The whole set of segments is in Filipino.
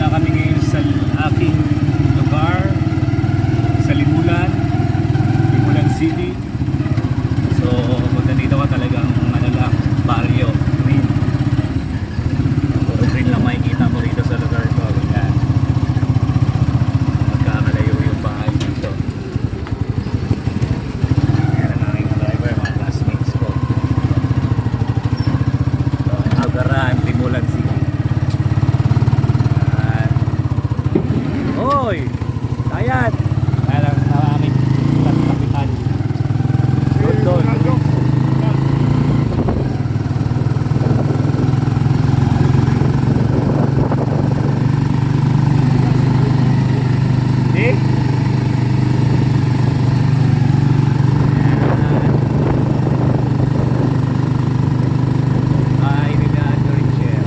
na kami ngayon sa aking lugar sa Limulan City. So kung nandito ka talagang ano lang, barrio green. Puro green lang makikita mo rito sa lugar ko. Ganyan. Magkakalayo yung bahay dito. Yan ang aking driver, mga classmates ko. So, Agaran, Limulan City. Hoy! Tayat! Kaya lang na aming kapitan. Doon. Eh? Ay, Ricardo Richel.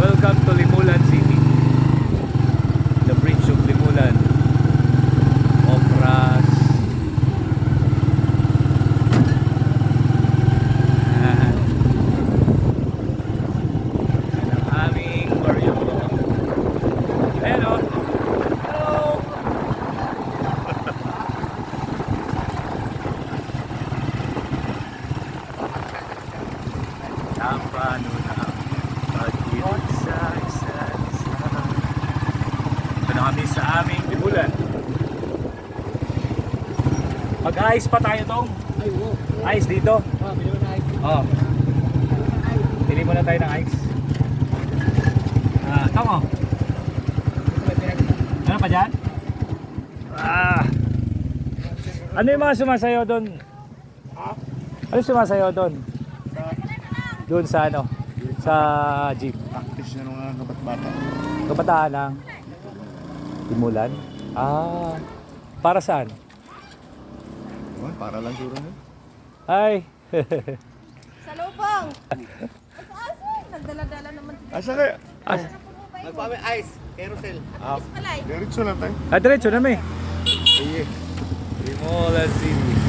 Welcome to Limulan City. The bridge of Limulan. Obras. Yan ang aming barrio. Ayan o. Hello! Napano na pag-ibig sa isa't isa. Ito na kami sa aming Limulan. Mag-ice pa tayo tong. Ay, wow. Ice dito. Bili mo na ice. Oh. Pili muna tayo ng ice. Tama. Ano pa dyan? Ano yung mga sumasayaw doon? Ano yung sumasayaw doon? Doon sa ano? Sa jeep. Practice na mga kabat-bata. Kabataan lang. Limulan? Para saan? Oh, para lang siguro na. Ay. Salubong! Asan? Nagdala-dala naman. Asa kaya? Nagpami ice, carousel. Palay. Diretso lang tayo. Diretso na may. Sige. Limulan City.